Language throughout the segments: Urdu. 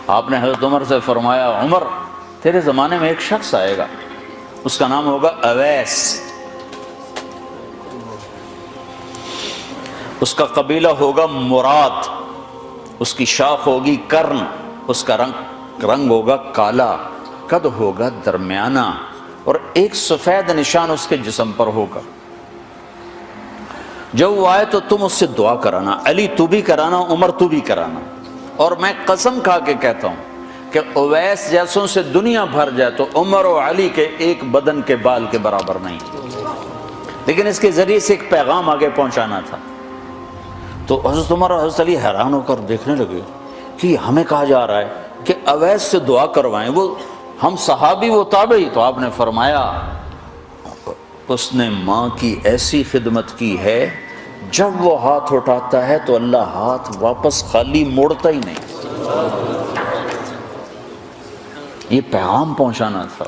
آپ نے حضرت عمر سے فرمایا عمر تیرے زمانے میں ایک شخص آئے گا، اس کا نام ہوگا اویس، اس کا قبیلہ ہوگا مراد، اس کی شاخ ہوگی کرن، اس کا رنگ ہوگا کالا، قد ہوگا درمیانہ، اور ایک سفید نشان اس کے جسم پر ہوگا۔ جب وہ آئے تو تم اس سے دعا کرانا، علی تو بھی کرانا، عمر تو بھی کرانا، اور میں قسم کھا کے کہتا ہوں کہ اویس جیسوں سے دنیا بھر جائے تو عمر و علی کے ایک بدن کے بال کے برابر نہیں، لیکن اس کے ذریعے سے ایک پیغام آگے پہنچانا تھا۔ تو حضرت عمر اور حضرت علی حیران ہو کر دیکھنے لگے کہ ہمیں کہا جا رہا ہے کہ اویس سے دعا کروائیں، وہ ہم صحابی وہ تابعی۔ تو آپ نے فرمایا اس نے ماں کی ایسی خدمت کی ہے، جب وہ ہاتھ اٹھاتا ہے تو اللہ ہاتھ واپس خالی موڑتا ہی نہیں۔ یہ پیغام پہنچانا تھا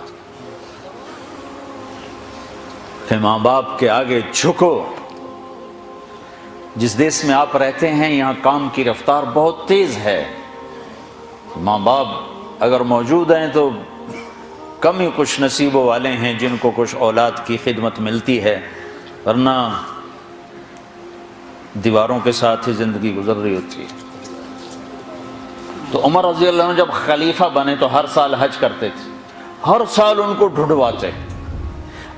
کہ ماں باپ کے آگے جھکو۔ جس دیس میں آپ رہتے ہیں یہاں کام کی رفتار بہت تیز ہے، ماں باپ اگر موجود ہیں تو کم ہی کچھ نصیبوں والے ہیں جن کو کچھ اولاد کی خدمت ملتی ہے، ورنہ دیواروں کے ساتھ ہی زندگی گزر رہی ہوتی ہے۔ تو عمر رضی اللہ عنہ جب خلیفہ بنے تو ہر سال حج کرتے تھے، ہر سال ان کو ڈھونڈواتے۔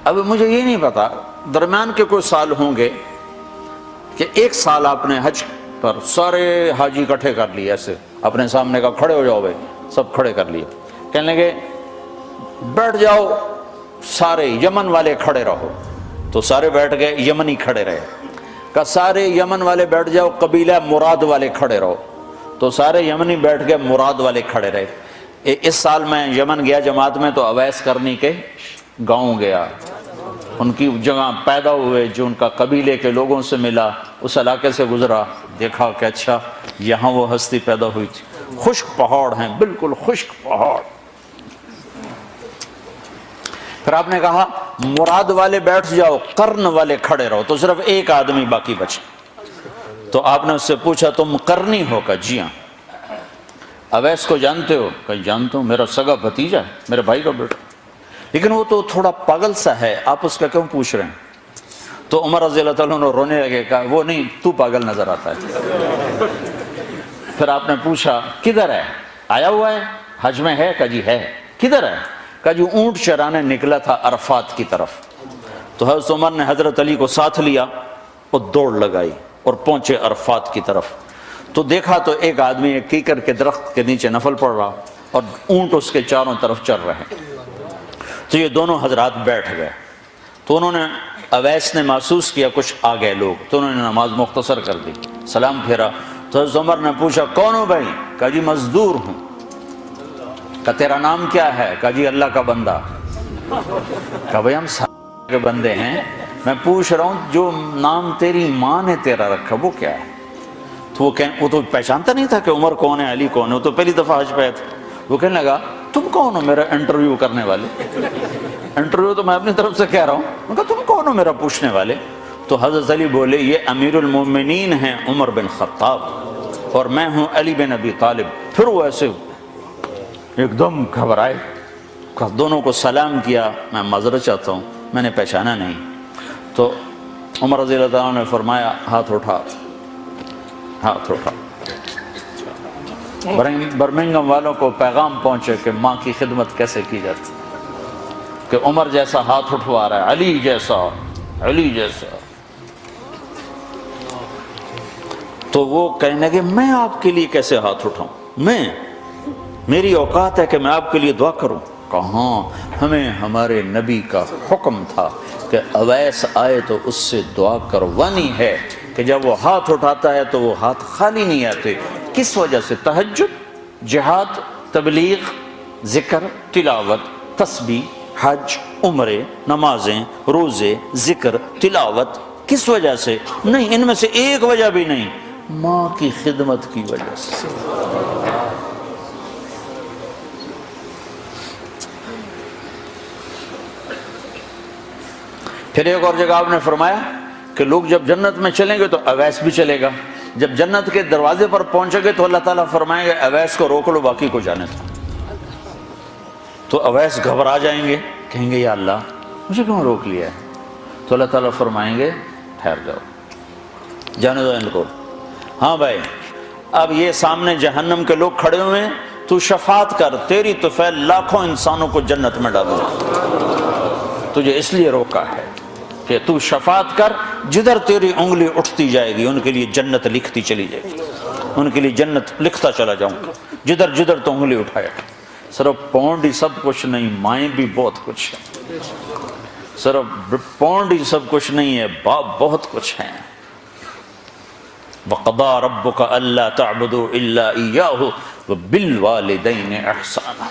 اب مجھے یہ نہیں پتا درمیان کے کوئی سال ہوں گے کہ ایک سال آپ نے حج پر سارے حاجی اکٹھے کر لیے، ایسے اپنے سامنے کا کھڑے ہو جاؤ بھائی، سب کھڑے کر لیے، کہنے لگے بیٹھ جاؤ سارے یمن والے کھڑے رہو، تو سارے بیٹھ گئے، یمنی کھڑے رہے، کہ سارے یمن والے بیٹھ جاؤ، قبیلہ مراد والے کھڑے رہو، تو سارے یمنی بیٹھ گئے، مراد والے کھڑے رہے۔ اس سال میں یمن گیا جماعت میں تو اویس کرنی کے گاؤں گیا، ان کی جگہ پیدا ہوئے، جو ان کا قبیلے کے لوگوں سے ملا، اس علاقے سے گزرا، دیکھا کہ اچھا یہاں وہ ہستی پیدا ہوئی تھی۔ خشک پہاڑ ہیں، بالکل خشک پہاڑ۔ پھر آپ نے کہا مراد والے بیٹھ جاؤ، قرن والے کھڑے رہو، تو صرف ایک آدمی باقی بچے۔ تو آپ نے اس سے پوچھا تم قرنی ہو؟ کہ جی ہاں۔ اویس کو جانتے ہو؟ کہ جانتا ہوں، میرا سگا بھتیجا ہے، میرے بھائی کا بیٹا، لیکن وہ تو تھوڑا پاگل سا ہے، آپ اس کا کیوں پوچھ رہے ہیں؟ تو عمر رضی اللہ تعالیٰ عنہ رونے لگے، کہا وہ نہیں، تو پاگل نظر آتا ہے۔ پھر آپ نے پوچھا کدھر ہے؟ آیا ہوا ہے حج میں ہے؟ کہ جی ہے۔ کدھر ہے؟ کہ جو اونٹ چرانے نکلا تھا عرفات کی طرف۔ تو حضرت عمر نے حضرت علی کو ساتھ لیا اور دوڑ لگائی اور پہنچے عرفات کی طرف، تو دیکھا تو ایک آدمی ایک کیکر کے درخت کے نیچے نفل پڑھ رہا اور اونٹ اس کے چاروں طرف چل رہے ہیں۔ تو یہ دونوں حضرات بیٹھ گئے، تو انہوں نے اویس نے محسوس کیا کچھ آ گئے لوگ، تو انہوں نے نماز مختصر کر دی، سلام پھیرا۔ تو حضرت عمر نے پوچھا کون ہو بھائی؟ کہا جی مزدور ہوں۔ کہا تیرا نام کیا ہے؟ کہا جی اللہ کا بندہ۔ کہا بھائی ہم سارے کے بندے ہیں، میں پوچھ رہا ہوں جو نام تیری ماں نے تیرا رکھا وہ کیا ہے؟ تو وہ تو پہچانتا نہیں تھا کہ عمر کون ہے، علی کون ہے، وہ تو پہلی دفعہ حج پہ تھا۔ وہ کہنے لگا تم کون ہو میرا انٹرویو کرنے والے؟ انٹرویو تو میں اپنی طرف سے کہہ رہا ہوں۔ میں کہا تم کون ہو میرا پوچھنے والے؟ تو حضرت علی بولے یہ امیر المومنین ہیں عمر بن خطاب، اور میں ہوں علی بن ابی طالب۔ پھر وہ ایسے ایک دم گھبرائے، دونوں کو سلام کیا، میں معذرت چاہتا ہوں میں نے پہچانا نہیں۔ تو عمر رضی اللہ عنہ نے فرمایا ہاتھ اٹھا، ہاتھ اٹھا۔ برمنگھم والوں کو پیغام پہنچے کہ ماں کی خدمت کیسے کی جاتی، کہ عمر جیسا ہاتھ اٹھوا رہا ہے، علی جیسا، علی جیسا۔ تو وہ کہنے لگے میں آپ کے لیے کیسے ہاتھ اٹھاؤں، میری اوقات ہے کہ میں آپ کے لیے دعا کروں؟ کہاں، ہمیں ہمارے نبی کا حکم تھا کہ اویس آئے تو اس سے دعا کروانی ہے، کہ جب وہ ہاتھ اٹھاتا ہے تو وہ ہاتھ خالی نہیں آتے۔ کس وجہ سے؟ تہجد، جہاد، تبلیغ، ذکر، تلاوت، تسبیح، حج، عمرے، نمازیں، روزے، ذکر، تلاوت۔ کس وجہ سے؟ نہیں، ان میں سے ایک وجہ بھی نہیں، ماں کی خدمت کی وجہ سے۔ پھر ایک اور جگہ آپ نے فرمایا کہ لوگ جب جنت میں چلیں گے تو اویس بھی چلے گا، جب جنت کے دروازے پر پہنچے گے تو اللہ تعالیٰ فرمائیں گے اویس کو روک لو، باقی کو جانے دو۔ تو اویس گھبرا جائیں گے، کہیں گے یا اللہ مجھے کیوں روک لیا ہے؟ تو اللہ تعالیٰ فرمائیں گے ٹھہر جاؤ، جانے دو ان کو۔ ہاں بھائی اب یہ سامنے جہنم کے لوگ کھڑے ہوئے ہیں، تو شفاعت کر، تیری طفیل لاکھوں انسانوں کو جنت میں ڈالو، تجھے اس لیے روکا ہے کہ تو شفاعت کر، جدھر تیری انگلی اٹھتی جائے گی ان کے لیے جنت لکھتی چلی جائے گی، ان کے لیے جنت لکھتا چلا جاؤں گا، جدھر جدھر تو انگلی اٹھائے گا۔ صرف پونڈ ہی سب کچھ نہیں، مائیں بھی بہت کچھ ہے، صرف پونڈ ہی سب کچھ نہیں ہے، باپ بہت کچھ ہیں۔ وَقَضَىٰ رَبُّكَ أَلَّا تَعْبُدُوا إِلَّا إِيَّاهُ وَبِالْوَالِدَيْنِ إِحْسَانًا۔